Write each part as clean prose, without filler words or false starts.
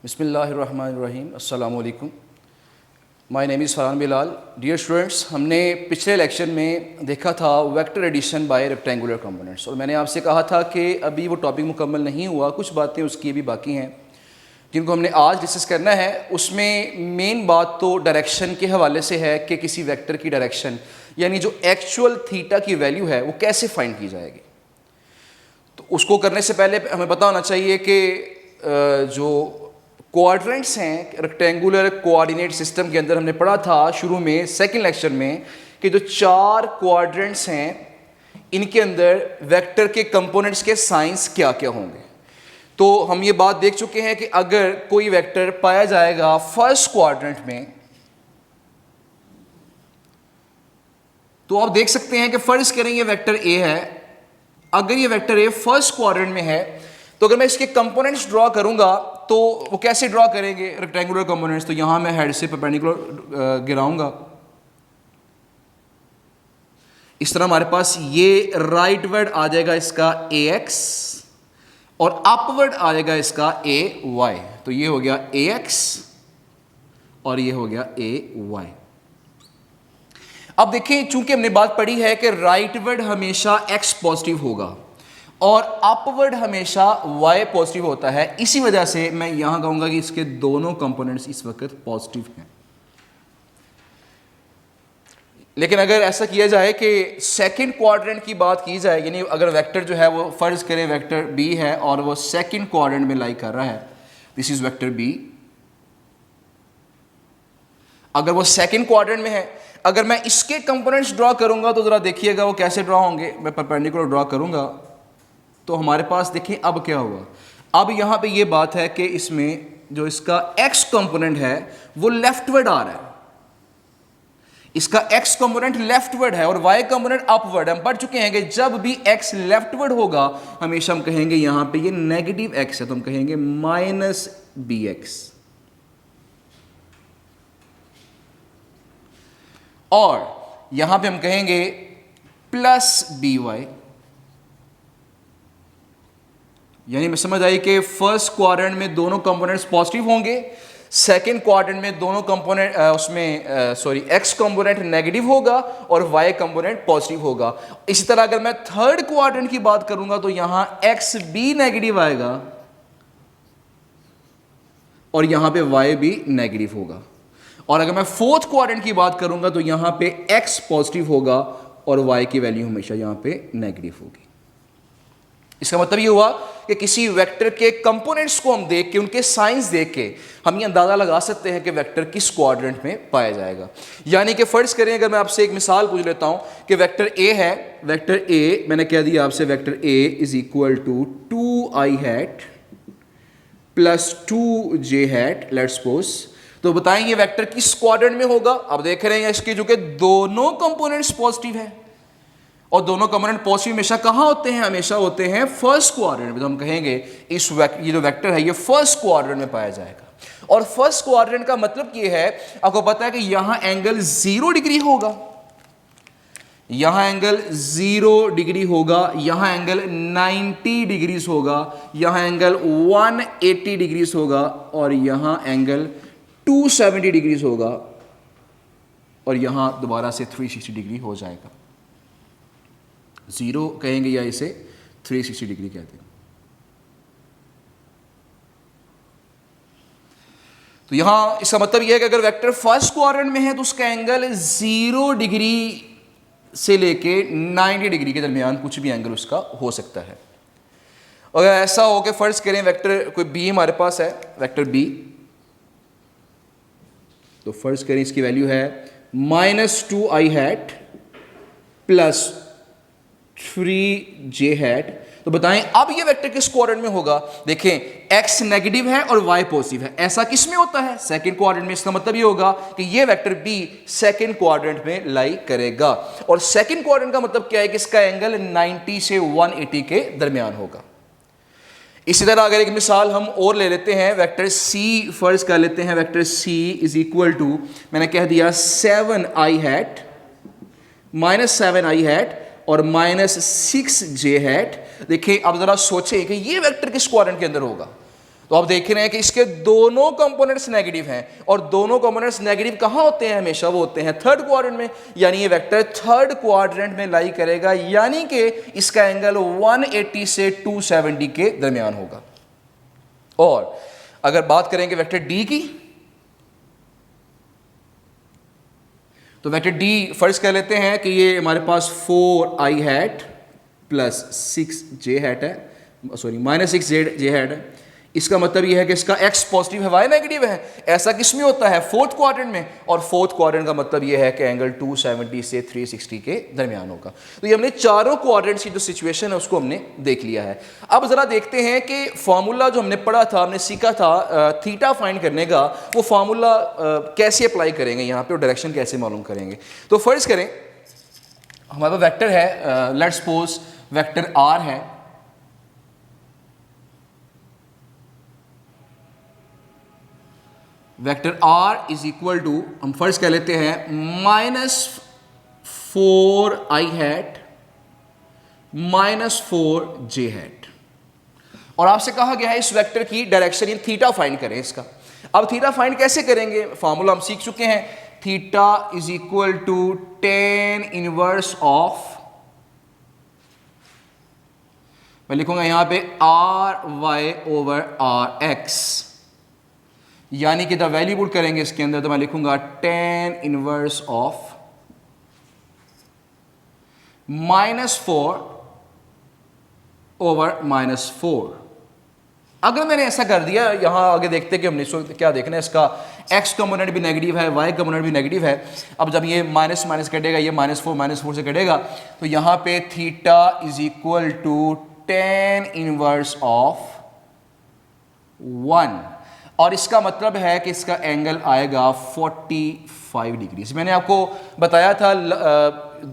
बिस्मिल्लाहिर्रहमानिर्रहीम। अस्सलामु अलैकुम। My name is Farhan Bilal. Dear students, हमने पिछले लेक्चर में देखा था vector addition by rectangular components, और मैंने आपसे कहा था कि अभी वो टॉपिक मुकम्मल नहीं हुआ, कुछ बातें उसकी भी बाकी हैं जिनको हमने आज डिस्कस करना है। उसमें मेन बात तो डायरेक्शन के हवाले से है कि किसी वेक्टर की डायरेक्शन यानी जो एक्चुअल थीटा की वैल्यू है वो कैसे फाइंड की जाएगी। तो उसको करने से पहले हमें पता होना चाहिए कि जो क्वाड्रेंट्स हैं रेक्टेंगुलर कोऑर्डिनेट सिस्टम के अंदर, हमने पढ़ा था शुरू में सेकंड लेक्चर में कि जो चार क्वाड्रेंट्स हैं इनके अंदर वेक्टर के कंपोनेंट्स के साइंस क्या क्या होंगे। तो हम ये बात देख चुके हैं कि अगर कोई वेक्टर पाया जाएगा फर्स्ट क्वाड्रेंट में, तो आप देख सकते हैं कि फर्ज करें ये वेक्टर ए है। अगर ये वेक्टर ए फर्स्ट क्वाड्रेंट में है तो अगर मैं इसके कंपोनेंट्स ड्रॉ करूंगा तो वो कैसे ड्रॉ करेंगे रेक्टेंगुलर कंपोनेंट्स। तो यहां मैं हेड से परपेंडिकुलर गिराऊंगा, इस तरह हमारे पास ये राइटवर्ड आ जाएगा इसका ए एक्स और अपवर्ड आ जाएगा इसका ए वाई। तो ये हो गया ए एक्स और ये हो गया ए वाई। अब देखिए, चूंकि हमने बात पढ़ी है कि राइटवर्ड हमेशा एक्स पॉजिटिव होगा और अपवर्ड हमेशा y पॉजिटिव होता है, इसी वजह से मैं यहां कहूंगा कि इसके दोनों कंपोनेंट्स इस वक्त पॉजिटिव हैं। लेकिन अगर ऐसा किया जाए कि सेकंड क्वाड्रेंट की बात की जाए, यानी अगर वेक्टर जो है वो फर्ज करें वेक्टर b है और वो सेकंड क्वाड्रेंट में लाई कर रहा है, दिस इज वेक्टर b। अगर वो सेकंड क्वाड्रेंट में है, अगर मैं इसके कंपोनेंट्स ड्रॉ करूंगा तो जरा देखिएगा वो कैसे ड्रॉ होंगे। मैं परपेंडिकुलर ड्रॉ करूंगा तो हमारे पास देखिए अब क्या हुआ। अब यहां पे ये बात है कि इसमें जो इसका x कंपोनेंट है वो लेफ्टवर्ड आ रहा है, इसका x कंपोनेंट लेफ्टवर्ड है और y कंपोनेंट अपवर्ड। हम पढ़ चुके हैं कि जब भी x लेफ्टवर्ड होगा हमेशा हम कहेंगे यहां पे ये नेगेटिव x है, तो हम कहेंगे माइनस बी एक्स, और यहां पे हम कहेंगे प्लस बी वाई। यानी मैं समझ आई कि फर्स्ट क्वाड्रेंट में दोनों कंपोनेंट्स पॉजिटिव होंगे, सेकंड क्वाड्रेंट में दोनों कंपोनेंट एक्स कंपोनेंट नेगेटिव होगा और वाई कंपोनेंट पॉजिटिव होगा। इसी तरह अगर मैं थर्ड क्वाड्रेंट की बात करूंगा तो यहां एक्स भी नेगेटिव आएगा और यहां पे वाई भी नेगेटिव होगा। और अगर मैं फोर्थ क्वाड्रेंट की बात करूंगा तो यहां पे एक्स पॉजिटिव होगा और वाई की वैल्यू हमेशा यहां पे नेगेटिव होगी। इसका मतलब ये हुआ कि किसी वेक्टर के कंपोनेंट्स को हम देख के, उनके साइंस देख के हम ये अंदाजा लगा सकते हैं कि वेक्टर किस क्वाड्रेंट में पाया जाएगा। यानी कि फर्ज करें, अगर मैं आपसे एक मिसाल पूछ लेता हूं कि वेक्टर ए है, वेक्टर ए मैंने कह दिया आपसे vector A is equal to 2i hat plus 2j hat, let's suppose. तो बताएं ये वेक्टर किस क्वाड्रेंट में होगा। अब देख रहे हैं इसके जो कि दोनों कंपोनेंट्स पॉजिटिव है और दोनों कंपोनेंट पॉजिटिव हमेशा कहां होते हैं, हमेशा होते हैं फर्स्ट क्वाड्रेंट में। तो हम कहेंगे ये जो वेक्टर है ये फर्स्ट क्वाड्रेंट में पाया जाएगा। और फर्स्ट क्वाड्रेंट का मतलब ये है, आपको पता है कि यहां एंगल 0 डिग्री होगा, यहां एंगल 0 डिग्री होगा, यहां एंगल 90 डिग्रीज होगा, यहां एंगल 180 डिग्रीज होगा और यहां एंगल 270 डिग्रीज होगा और यहां दोबारा से 360 डिग्री हो जाएगा। 0 कहेंगे या इसे 360 डिग्री कहते हैं। तो यहां इसका मतलब यह है कि अगर वेक्टर फर्स्ट क्वाड्रेंट में है तो उसका एंगल 0 डिग्री से लेके 90 डिग्री के दरमियान कुछ भी एंगल उसका हो सकता है। अगर ऐसा हो कि फर्ज करें वेक्टर कोई बी हमारे पास है, वेक्टर बी, तो फर्ज करें इसकी वैल्यू है -2i hat plus 3j hat. तो बताएं अब ये वेक्टर किस क्वाड्रेंट में होगा। देखें x नेगेटिव है और y पॉजिटिव है, ऐसा किस में होता है, सेकंड क्वाड्रेंट में। इसका मतलब ये होगा कि ये वेक्टर b सेकंड क्वाड्रेंट में लाई करेगा। और सेकंड क्वाड्रेंट का मतलब क्या है कि इसका एंगल 90 से 180 के दरमियान होगा। इसी तरह अगर एक मिसाल हम और ले लेते हैं, वेक्टर c फर्ज कर लेते हैं, vector c is equal to, मैंने कह दिया 7i hat minus 7i hat और -6j हैट। देखिए अब जरा सोचें कि ये वेक्टर किस क्वाड्रेंट के अंदर होगा। तो आप देख रहे हैं कि इसके दोनों कंपोनेंट्स नेगेटिव हैं, और दोनों कंपोनेंट्स नेगेटिव कहाँ होते हैं? हमेशा वो होते हैं थर्ड क्वाड्रेंट में, यानी ये वेक्टर थर्ड क्वाड्रेंट में लाई करेगा, यानी कि इसका एंगल 180 से 270 के दरमियान होगा। और अगर बात करेंगे वेक्टर डी की, तो वेक्टर डी फर्ज कर लेते हैं कि ये हमारे पास 4i hat plus 6j hat है, सॉरी -6j हैट है। इसका मतलब यह है कि इसका x पॉजिटिव है, y नेगेटिव है। ऐसा किस में होता है? फोर्थ क्वाड्रेंट में, और फोर्थ क्वाड्रेंट का मतलब यह है कि एंगल 270 से 360 के दरमियान होगा। तो ये हमने चारों क्वाड्रेंट्स की जो सिचुएशन है उसको हमने देख लिया है। अब जरा देखते हैं कि फार्मूला जो हमने पढ़ा था, हमने सीखा था थीटा फाइंड करने का, वो फार्मूला कैसे अप्लाई करेंगे यहाँ पे और डायरेक्शन कैसे मालूम करेंगे। तो फर्ज करें हमारे पास वेक्टर है, लेट्स सपोज वेक्टर r है, vector r is equal to, हम फर्स्ट कह लेते हैं -4i हैट -4j हैट, और आपसे कहा गया है इस वेक्टर की डायरेक्शन इन थीटा फाइंड करें इसका। अब थीटा फाइंड कैसे करेंगे? फार्मूला हम सीख चुके हैं, theta is equal to tan inverse of, मैं लिखूंगा यहां पे ry ओवर rx, यानी कि द वैल्यू पुट करेंगे इसके अंदर तो मैं लिखूंगा tan इनवर्स ऑफ -4 ओवर -4। अगर मैंने ऐसा कर दिया, यहां आगे देखते हैं कि हमने क्या देखना है, इसका x कंपोनेंट भी नेगेटिव है, y कंपोनेंट भी नेगेटिव है। अब जब ये माइनस माइनस कटेगा, ये -4 से कटेगा, तो यहां पे theta is equal to tan inverse of 1, और इसका मतलब है कि इसका एंगल आएगा 45 डिग्री। मैंने आपको बताया था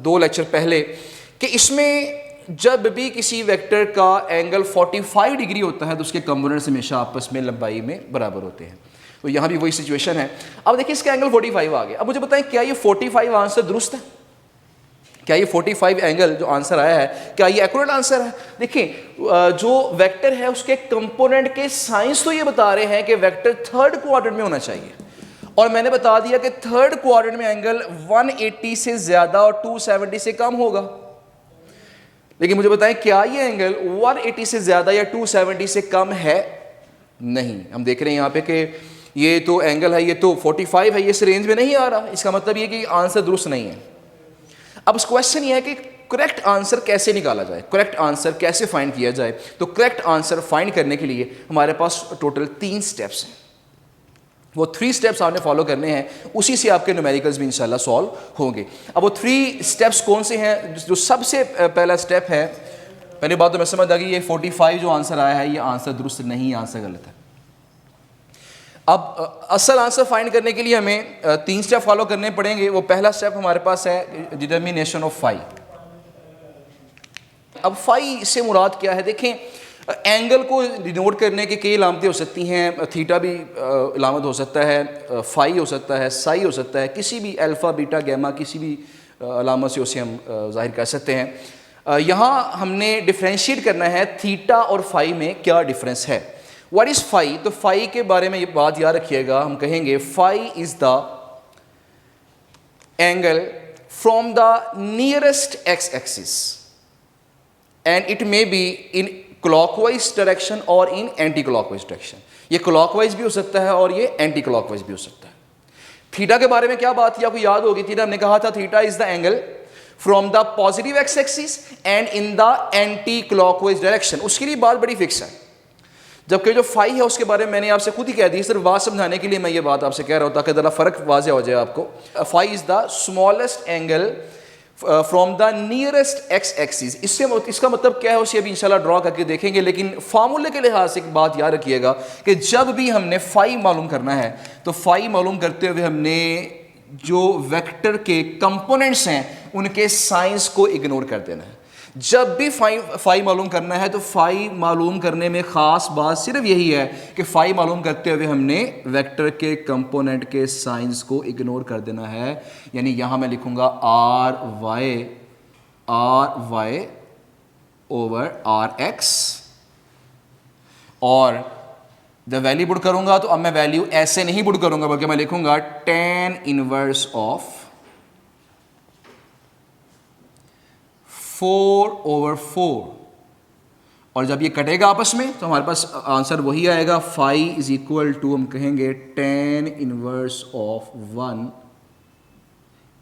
2 लेक्चर पहले कि इसमें जब भी किसी वेक्टर का एंगल 45 डिग्री होता है तो उसके कंपोनेंट्स हमेशा आपस में लंबाई में बराबर होते हैं। तो यहाँ भी वही सिचुएशन है। अब देखिए इसका एंगल 45 आ गया। अब मुझे बताएं क्या ये 45 आंसर दुरुस्त है? क्या ये 45 एंगल जो आंसर आया है, क्या ये एक्यूरेट आंसर है? देखिए जो वेक्टर है उसके कंपोनेंट के साइंस तो ये बता रहे हैं कि वेक्टर थर्ड क्वाड्रेंट में होना चाहिए, और मैंने बता दिया कि थर्ड क्वाड्रेंट में एंगल 180 से ज्यादा और 270 से कम होगा। लेकिन मुझे बताएं क्या ये एंगल 180 से ज्यादा या 270 से कम है? नहीं। हम देख रहे हैं यहाँ पे कि ये तो एंगल है, ये तो 45 है, ये इस रेंज में नहीं आ रहा। इसका मतलब ये कि आंसर दुरुस्त नहीं है। अब क्वेश्चन ये है कि करेक्ट आंसर कैसे निकाला जाए, करेक्ट आंसर कैसे फाइंड किया जाए। तो करेक्ट आंसर फाइंड करने के लिए हमारे पास टोटल 3 स्टेप्स हैं। वो 3 स्टेप्स आपने फॉलो करने हैं, उसी से आपके न्यूमेरिकल्स भी इंशाल्लाह सॉल्व होंगे। अब वो 3 स्टेप्स कौन से हैं? जो सबसे पहला स्टेप है, पहली बात तो मैं समझ आ गई ये 45 जो आंसर आया है ये आंसर दुरुस्त नहीं, आंसर गलत है। अब असल आंसर फाइंड करने के लिए हमें 3 स्टेप फॉलो करने पड़ेंगे। वो पहला स्टेप हमारे पास है डिटर्मिनेशन ऑफ फाई। अब फाई से मुराद क्या है? देखें, एंगल को डिनोट करने की कई अलामतें हो सकती हैं। थीटा भी अलामत हो सकता है, फाई हो सकता है, साई हो सकता है, किसी भी अल्फ़ा बीटा गैमा किसी भी अलामत से उसे हम जाहिर कर सकते हैं। यहाँ हमने डिफ्रेंशिएट करना है थीटा और फाई में क्या डिफरेंस है। What is phi? तो फाई के बारे में ये बात याद रखिएगा, हम कहेंगे phi is the angle from the nearest x axis and it may be in clockwise direction और इन एंटी क्लॉकवाइज डायरेक्शन। ये क्लॉकवाइज भी हो सकता है और ये एंटी क्लॉकवाइज भी हो सकता है। थीटा के बारे में क्या बात थी आपको याद होगी? थीटा हमने कहा था theta is the angle from the positive X axis and in the anti clockwise direction. उसके लिए बात बड़ी फिक्स है। जबकि जो फाई है उसके बारे में मैंने आपसे खुद ही कह दी, सिर्फ बात समझाने के लिए मैं ये बात आपसे कह रहा हूं ताकि जरा फर्क वाज़ेह हो जाए आपको। Phi is the smallest angle from the nearest x axis. इसका मतलब क्या है उसे अभी इंशाल्लाह ड्रॉ करके देखेंगे, लेकिन फार्मूले के लिहाज से एक बात याद रखिएगा कि जब भी हमने फाई मालूम करना है तो फाई मालूम करते हुए हमने जो वेक्टर के कंपोनेंट्स हैं उनके साइंस को इग्नोर कर देना है। जब भी फाई मालूम करना है तो फाई मालूम करने में ख़ास बात सिर्फ यही है कि फाई मालूम करते हुए हमने वेक्टर के कंपोनेंट के साइंस को इग्नोर कर देना है। यानी यहाँ मैं लिखूँगा r y over r x, और जब वैल्यू पुट करूंगा तो अब मैं वैल्यू ऐसे नहीं पुट करूंगा, बल्कि मैं लिखूंगा tan इनवर्स ऑफ 4/4, और जब ये कटेगा आपस में तो हमारे पास आंसर वही आएगा, फाई इज इक्वल टू, हम कहेंगे tan inverse of 1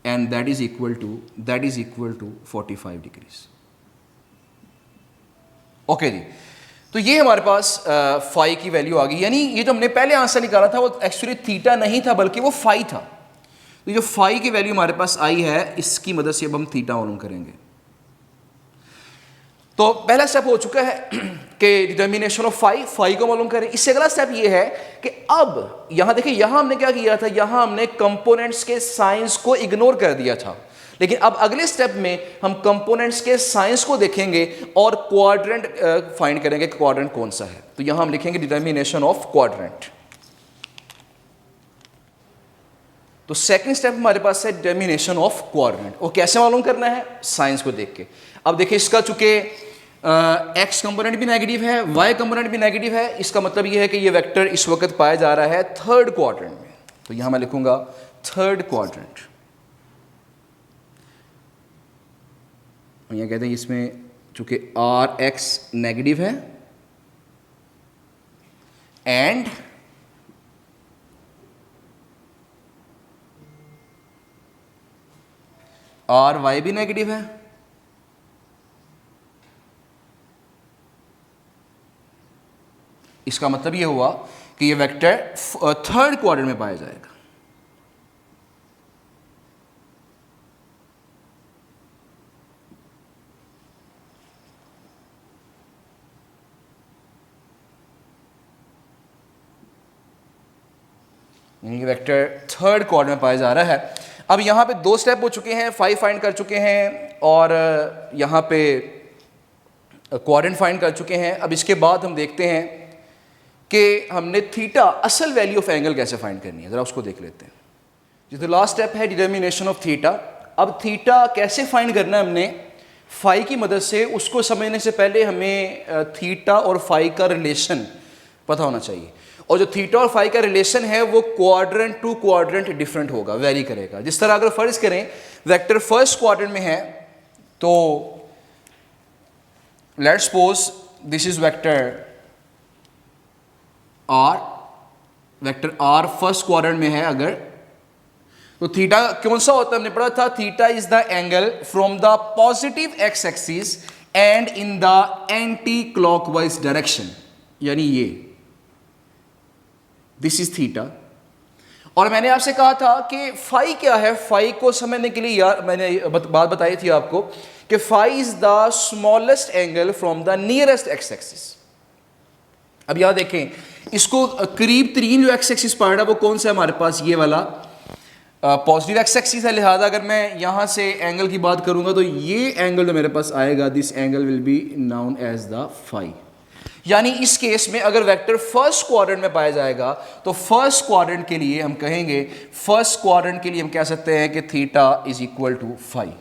and that is equal to 45 degrees. Okay जी, तो ये हमारे पास फाई की वैल्यू आ गई। यानी ये जो हमने पहले आंसर निकाला था वो एक्चुअली थीटा नहीं था बल्कि वो फाई था। तो जो फाई की वैल्यू हमारे पास आई है, इसकी मदद से अब हम थीटा मालूम करेंगे। तो पहला स्टेप हो चुका है कि डिटर्मिनेशन ऑफ फाई को मालूम करें। इससे अगला स्टेप ये है कि अब यहां देखिए, यहां हमने क्या किया था, यहां हमने कंपोनेंट्स के साइंस को इग्नोर कर दिया था, लेकिन अब अगले स्टेप में हम कंपोनेंट्स के साइंस को देखेंगे और क्वाड्रेंट फाइंड करेंगे, क्वाड्रेंट कौन सा है। तो यहां हम लिखेंगे डिटर्मिनेशन ऑफ क्वाड्रेंट। तो सेकंड स्टेप हमारे पास है डिटर्मिनेशन ऑफ क्वाड्रेंट। वो कैसे मालूम करना है, साइंस को देख के। अब देखिए, इसका चूंकि एक्स कंपोनेंट भी नेगेटिव है, वाई कंपोनेंट भी नेगेटिव है, इसका मतलब यह है कि ये वेक्टर इस वक्त पाया जा रहा है थर्ड क्वाड्रेंट में। तो यहां मैं लिखूंगा थर्ड क्वाड्रेंट। यहां कहते हैं इसमें चूंकि आर एक्स नेगेटिव है एंड आर वाई भी नेगेटिव है, इसका मतलब यह हुआ कि यह वेक्टर थर्ड क्वाड्रेंट में पाया जाएगा। यानी कि वेक्टर थर्ड क्वाड्रेंट में पाया जा रहा है। अब यहां पे दो स्टेप हो चुके हैं, फाई फाइंड कर चुके हैं और यहां पे क्वाड्रेंट फाइंड कर चुके हैं। अब इसके बाद हम देखते हैं कि हमने थीटा असल वैल्यू ऑफ एंगल कैसे फाइंड करनी है, जरा उसको देख लेते हैं। जो लास्ट स्टेप है डिटर्मिनेशन ऑफ थीटा। अब थीटा कैसे फाइंड करना है हमने फाई की मदद से, उसको समझने से पहले हमें थीटा और फाई का रिलेशन पता होना चाहिए। और जो थीटा और फाई का रिलेशन है वो क्वाड्रेंट टू क्वाड्रेंट डिफरेंट होगा, वेरी करेगा। जिस तरह अगर फर्ज करें वेक्टर फर्स्ट क्वाड्रेंट में है, तो let's suppose this is vector r, vector r first quadrant में है अगर, तो थीटा कौन सा होता है, हमने पढ़ा था theta is the angle from the positive X axis and in the anti clockwise direction, यानी ये दिस इज थीटा। और मैंने आपसे कहा था कि फाई क्या है, फाई को समझने के लिए यार मैंने बात बताई थी आपको कि phi is the smallest angle from the nearest x axis. अब यहां देखें, इसको करीब तरीन जो एक्स एक्सिस पड़ रहा है वो कौन सा है हमारे पास, ये वाला पॉजिटिव एक्स एक्सिस है। लिहाजा अगर मैं यहां से एंगल की बात करूंगा तो ये एंगल जो मेरे पास आएगा, this angle will be known as the phi. यानी इस केस में अगर वेक्टर फर्स्ट क्वाड्रेंट में पाया जाएगा तो फर्स्ट क्वाड्रेंट के लिए हम कहेंगे, फर्स्ट क्वाड्रेंट के लिए हम कह सकते हैं कि theta is equal to phi.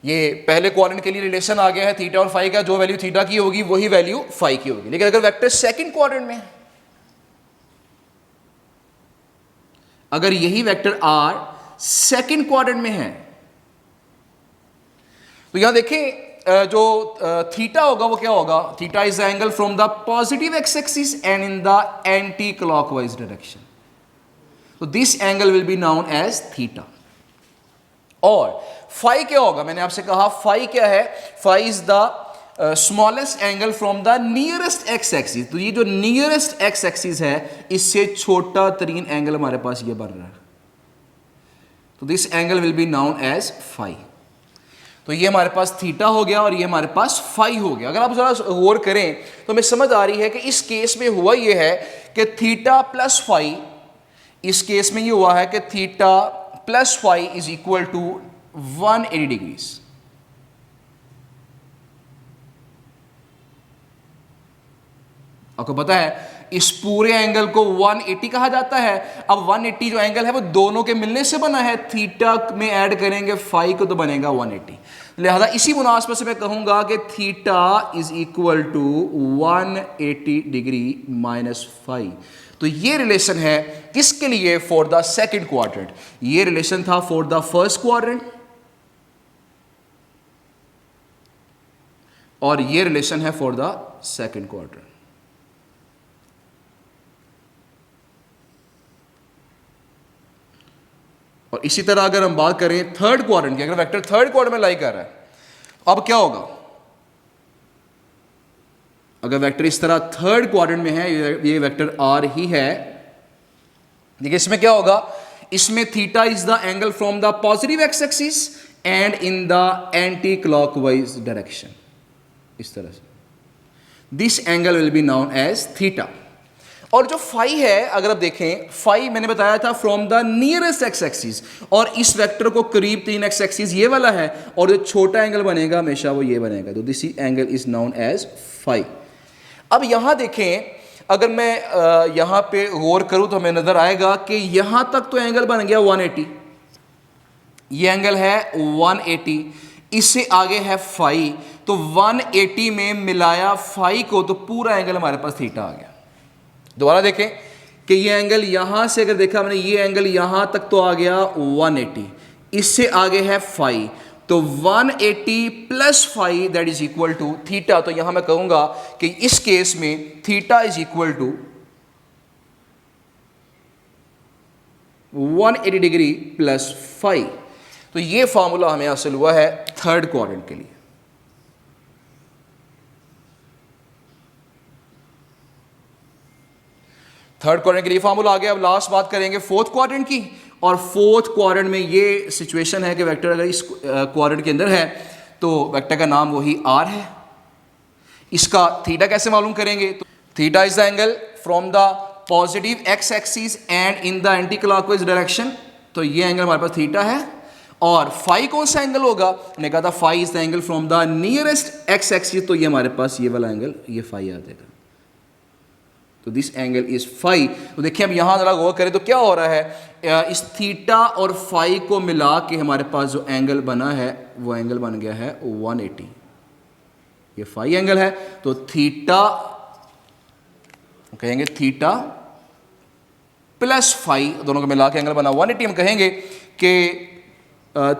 ये पहले क्वाड्रेंट के लिए रिलेशन आ गया है थीटा और फाई का, जो वैल्यू थीटा की होगी वही वैल्यू फाई की होगी। लेकिन अगर वेक्टर सेकंड क्वाड्रेंट में है, अगर यही वेक्टर आर सेकंड क्वाड्रेंट में है, तो यहां देखें जो थीटा होगा वो क्या होगा, theta is the angle from the positive X axis and in the anti clockwise direction. तो this angle will be known as theta. और फाई क्या होगा, मैंने आपसे कहा फाई क्या है, phi is the smallest angle from the nearest x axis. तो ये जो नियरेस्ट एक्स एक्सिस है, इससे छोटा तरीन एंगल हमारे पास ये बन रहा है, तो this angle will be known as phi. तो ये हमारे पास थीटा हो गया और ये हमारे पास फाई हो गया। अगर आप जरा गौर करें तो हमें समझ आ रही है कि इस केस में हुआ ये है कि थीटा प्लस फाई, इस केस में ये हुआ है कि theta plus phi is equal to 180 degrees. आपको पता है इस पूरे एंगल को 180 कहा जाता है। अब 180 जो एंगल है वो दोनों के मिलने से बना है, थीटा में ऐड करेंगे फाई को तो बनेगा 180। लिहाजा इसी मुनासबत से मैं कहूंगा कि theta is equal to 180 degree minus phi. तो ये रिलेशन है किसके लिए? For the second quadrant. ये रिलेशन था फॉर द फर्स्ट क्वाड्रेंट और ये रिलेशन है फॉर द सेकंड क्वाड्रेंट। और इसी तरह अगर हम बात करें थर्ड क्वाड्रेंट की, अगर वेक्टर थर्ड क्वाड्रेंट में लाई कर रहा है, अब क्या होगा? अगर वेक्टर इस तरह थर्ड क्वाड्रेंट में है, ये वेक्टर आर ही है, देखिए इसमें क्या होगा? इसमें theta is the angle from the positive X axis and in the anti clockwise direction, इस तरह से। This angle will be known as theta. और जो फाई है, अगर आप देखें, फाई मैंने बताया था from the nearest x axis, और इस वेक्टर को करीब 3 एक्स एक्सिस ये वाला है, और जो छोटा एंगल बनेगा हमेशा वो ये बनेगा, तो this angle is known as phi. अब यहां देखें, अगर मैं यहां पे गौर करूं तो हमें नजर आएगा कि यहां तक तो एंगल बन गया 180, ये एंगल है 180, इससे आगे है फाई, तो 180 में मिलाया फाई को तो पूरा एंगल हमारे पास थीटा आ गया। दोबारा देखें कि ये एंगल यहां से अगर देखा मैंने, ये एंगल यहां तक तो आ गया 180, इससे आगे है फाई, तो 180 plus phi that is equal to theta. तो यहां मैं कहूंगा कि इस केस में theta is equal to 180 degree plus phi. तो ये फॉर्मूला हमें हासिल हुआ है थर्ड क्वाड्रेंट के लिए। थर्ड क्वाड्रेंट के लिए फॉर्मूला आ गया। अब लास्ट बात करेंगे फोर्थ क्वाड्रेंट की, और फोर्थ क्वाड्रेंट में ये सिचुएशन है कि वेक्टर अगर इस क्वाड्रेंट के अंदर है तो वेक्टर का नाम वही आर है। इसका थीटा कैसे मालूम करेंगे? तो theta is the angle from the positive X axis and in the anti clockwise direction, तो ये एंगल हमारे पास थीटा है। और फाई कौन सा एंगल होगा? मैंने कहा था phi is the angle from the nearest x axis, तो ये हमारे पास ये वाला एंगल, ये फाई आ जाएगा, तो दिस एंगल इज फाई। तो देखिए अब यहां जरा गौर करें तो क्या हो रहा है, इस थीटा और फाई को मिला के हमारे पास जो एंगल बना है वो एंगल बन गया है 180। ये फाई एंगल है, तो थीटा कहेंगे थीटा प्लस फाई, दोनों को मिला के एंगल बना 180। हम कहेंगे कि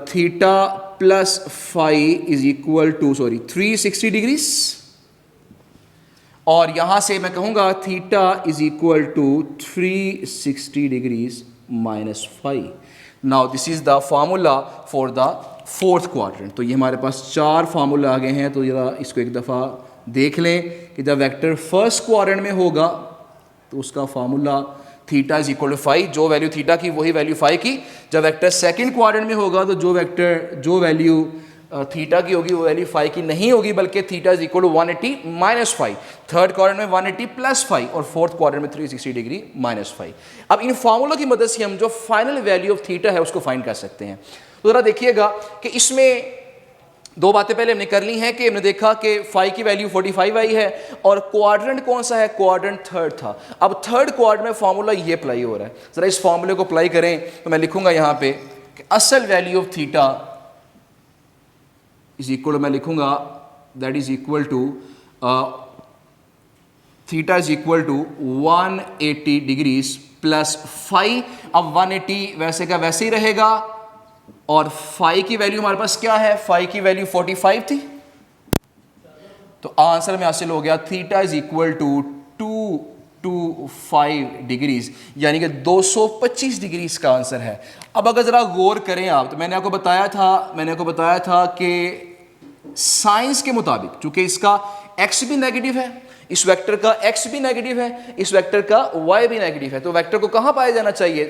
theta plus phi is equal to 360 degrees, और यहां से मैं कहूंगा theta is equal to 360 degrees minus phi. Now this is the formula for the fourth quadrant. तो ये हमारे पास 4 फार्मूले आ गए हैं। तो जरा इसको एक दफ़ा देख लें कि जब वेक्टर फर्स्ट क्वाड्रेंट में होगा तो उसका formula theta is equal to phi, जो वैल्यू थीटा की वही वैल्यू फाई की। जब वेक्टर सेकंड क्वाड्रेंट में होगा तो जो वैल्यू थीटा की होगी वो वैल्यू फाई की नहीं होगी, बल्कि theta is equal to 180 minus phi. Third quadrant में 180 प्लस फाई, और फोर्थ क्वाड्रेंट में 360 डिग्री माइनस फाई। अब इन फॉर्मूलों की मदद से हम जो फाइनल वैल्यू ऑफ थीटा है उसको फाइंड कर सकते हैं। तो जरा देखिएगा कि इसमें 2 बातें पहले हमने कर ली हैं कि हमने देखा कि फाई की वैल्यू 45 आई है, और क्वाड्रेंट कौन सा है? क्वाड्रेंट थर्ड था। अब थर्ड क्वाड्रेंट में फॉर्मूला ये अप्लाई हो रहा है। जरा इस फॉर्मूले को अप्लाई करें तो मैं लिखूंगा यहाँ पे कि असल value of theta is equal, मैं लिखूंगा that is equal to theta is equal to 180 degrees plus phi. अब 180 वैसे का वैसे ही रहेगा, और फाई की वैल्यू हमारे पास क्या है? फाई की वैल्यू 45 थी, तो आंसर में हासिल हो गया theta is equal to 225 degrees, यानी कि 225 डिग्रीज का आंसर है। अब अगर जरा गौर करें आप, तो मैंने आपको बताया था कि साइंस के मुताबिक, चूंकि इसका x भी नेगेटिव है, इस वेक्टर का x भी नेगेटिव है, इस वेक्टर का y भी नेगेटिव है, तो वेक्टर को कहाँ पाया जाना चाहिए?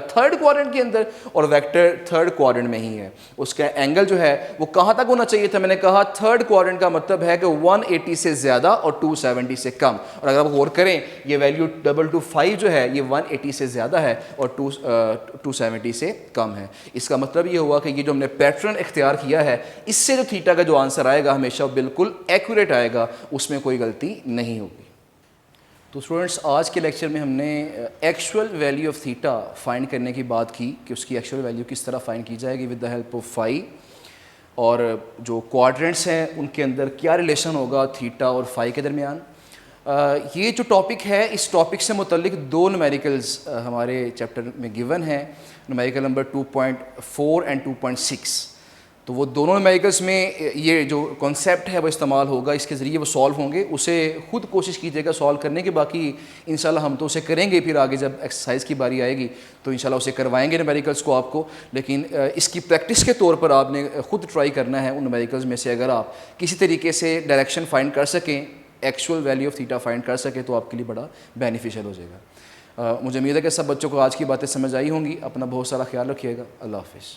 थर्ड क्वाड्रेंट के अंदर, और वेक्टर थर्ड क्वाड्रेंट में ही है। उसका एंगल जो है वो कहाँ तक होना चाहिए था? मैंने कहा थर्ड क्वाड्रेंट का मतलब है कि 180 से ज़्यादा और 270 से कम। और अगर आप गौर करें, ये वैल्यू 225 जो है ये 180 से ज़्यादा है और 270 से कम है। इसका मतलब ये हुआ कि ये जो हमने पैटर्न इख्तियार किया है, इससे जो थीटा का जो आंसर आएगा हमेशा बिल्कुल एक्यूरेट आएगा, उसमें कोई गलती नहीं होगी। तो स्टूडेंट्स आज के लेक्चर में हमने actual value of theta find करने की बात की कि उसकी एक्चुअल वैल्यू किस तरह फाइंड की जाएगी with the help of phi, और जो क्वाड्रेंट्स हैं उनके अंदर क्या रिलेशन होगा थीटा और फाई के दरमियान। ये जो टॉपिक है इस टॉपिक से मुतल्लिक दो न्यूमेरिकल्स हमारे चैप्टर में गिवन है, न्यूमेरिकल नंबर 2.4 एंड 2.6। तो वो दोनों न्यूमेरिकल्स में ये जो कॉन्सेप्ट है वो इस्तेमाल होगा, इसके ज़रिए वो सॉल्व होंगे। उसे खुद कोशिश कीजिएगा सॉल्व करने की, बाकी इंशाल्लाह हम तो उसे करेंगे, फिर आगे जब एक्सरसाइज की बारी आएगी तो इंशाल्लाह उसे करवाएंगे न्यूमेरिकल्स को आपको। लेकिन इसकी प्रैक्टिस के तौर पर आपने खुद ट्राई करना है उन न्यूमेरिकल्स में से। अगर आप किसी तरीके से डायरेक्शन फाइंड कर सकें, actual value of theta find कर सकें, तो आपके लिए बड़ा बेनिफिशियल हो जाएगा। मुझे उम्मीद है कि सब बच्चों को आज की बातें समझ आई होंगी। अपना बहुत सारा ख्याल रखिएगा। अल्लाह हाफिज़।